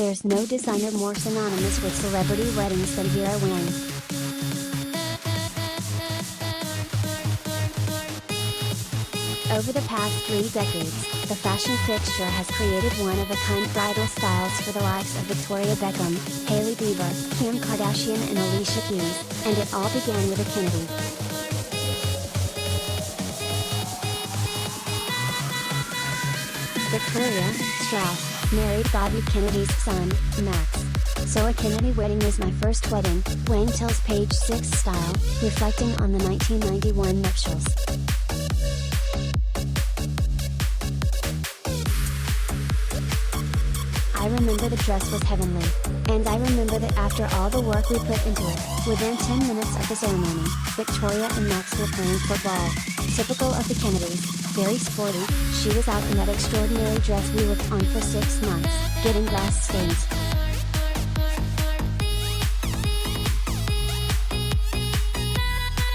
There's no designer more synonymous with celebrity weddings than Vera Wang. Over the past 3 decades, the fashion fixture has created one-of-a-kind bridal styles for the likes of Victoria Beckham, Hailey Bieber, Kim Kardashian and Alicia Keys, and it all began with a Kennedy. Victoria, Strauss, married Bobby Kennedy's son, Max. So a Kennedy wedding is my first wedding, Wang tells Page 6 Style, reflecting on the 1991 nuptials. I remember the dress was heavenly. And I remember that after all the work we put into it, within 10 minutes of the ceremony, Victoria and Max were playing football. Typical of the Kennedys, very sporty, she was out in that extraordinary dress we worked on for 6 months, getting glass stains.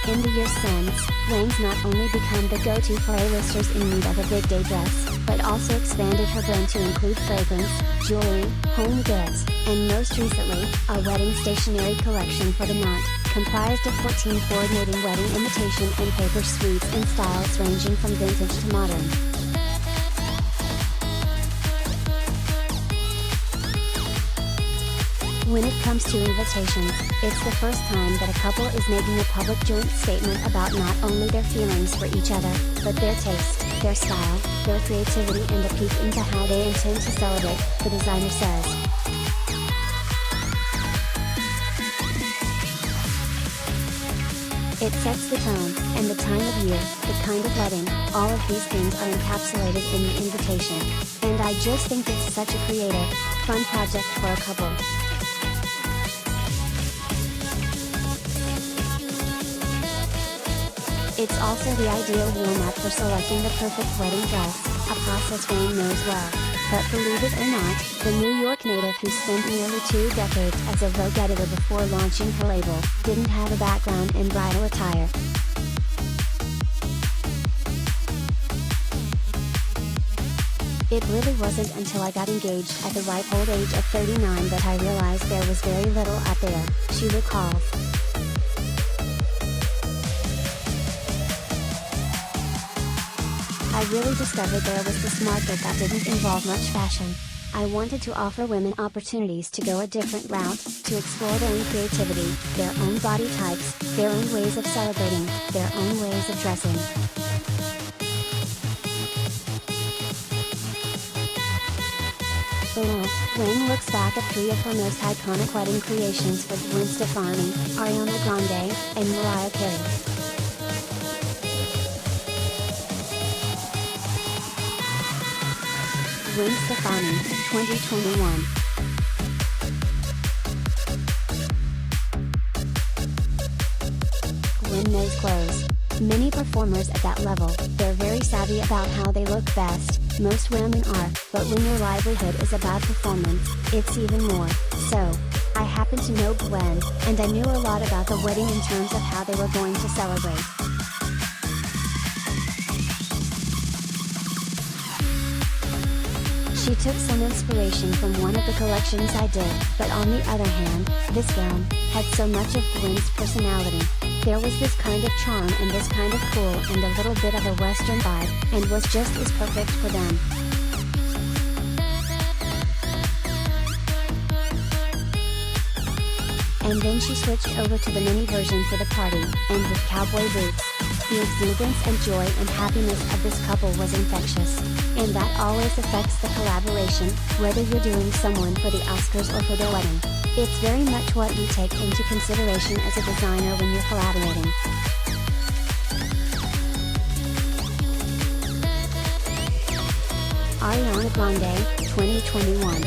In the years since, Wang's not only become the go-to for A-listers in need of a big day dress, but also expanded her brand to include fragrance, jewelry, home goods, and most recently, a wedding stationery collection for the knot, comprised of 14 coordinating wedding imitation and paper suites in styles ranging from vintage to modern. When it comes to invitations, it's the first time that a couple is making a public joint statement about not only their feelings for each other, but their taste, their style, their creativity and a peek into how they intend to celebrate, the designer says. It sets the tone, and the time of year, the kind of wedding, all of these things are encapsulated in the invitation. And I just think it's such a creative, fun project for a couple. It's also the ideal warm-up for selecting the perfect wedding dress, a process Wang knows well. But believe it or not, the New York native who spent nearly 2 decades as a Vogue editor before launching her label, didn't have a background in bridal attire. It really wasn't until I got engaged at the ripe old age of 39 that I realized there was very little out there, she recalls. I really discovered there was this market that didn't involve much fashion. I wanted to offer women opportunities to go a different route, to explore their own creativity, their own body types, their own ways of celebrating, their own ways of dressing. Wang looks back at 3 of her most iconic wedding creations with Gwen Stefani, Ariana Grande, and Mariah Carey. Gwen Stefani, 2021. Gwen knows clothes. Many performers at that level, they're very savvy about how they look best, most women are, but when your livelihood is about performance, it's even more, so. I happen to know Gwen, and I knew a lot about the wedding in terms of how they were going to celebrate. She took some inspiration from one of the collections I did, but on the other hand, this gown had so much of Gwen's personality. There was this kind of charm and this kind of cool and a little bit of a Western vibe, and was just as perfect for them. And then she switched over to the mini version for the party, and with cowboy boots. The exuberance and joy and happiness of this couple was infectious. And that always affects the collaboration, whether you're doing someone for the Oscars or for their wedding. It's very much what you take into consideration as a designer when you're collaborating. Ariana Grande, 2021.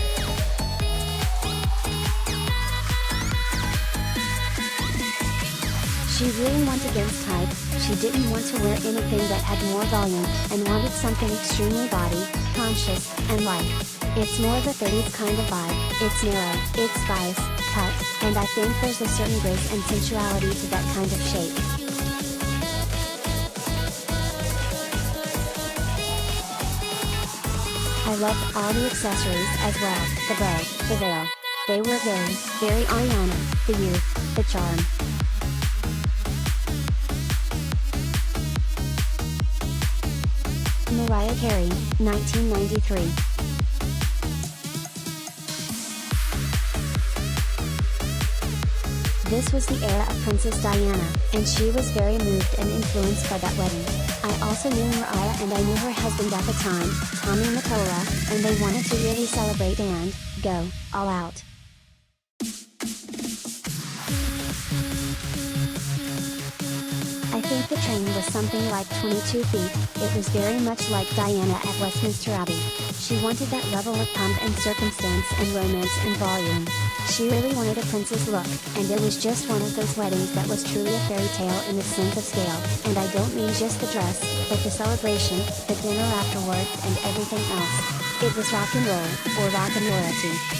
She really went against type, she didn't want to wear anything that had more volume, and wanted something extremely body, conscious, and light. It's more of a 30s kind of vibe, it's narrow, it's spice, cut, and I think there's a certain grace and sensuality to that kind of shape. I loved all the accessories as well, the bow, the veil. They were very, very Ariana, the youth, the charm. Mariah Carey, 1993. This was the era of Princess Diana, and she was very moved and influenced by that wedding. I also knew Mariah and I knew her husband at the time, Tommy Nicola, and they wanted to really celebrate and go all out. I think the train was something like 22 feet, it was very much like Diana at Westminster Abbey. She wanted that level of pomp and circumstance and romance and volume. She really wanted a princess look, and it was just one of those weddings that was truly a fairy tale in the sense of scale, and I don't mean just the dress, but the celebration, the dinner afterwards and everything else. It was rock and roll, or rock and royalty.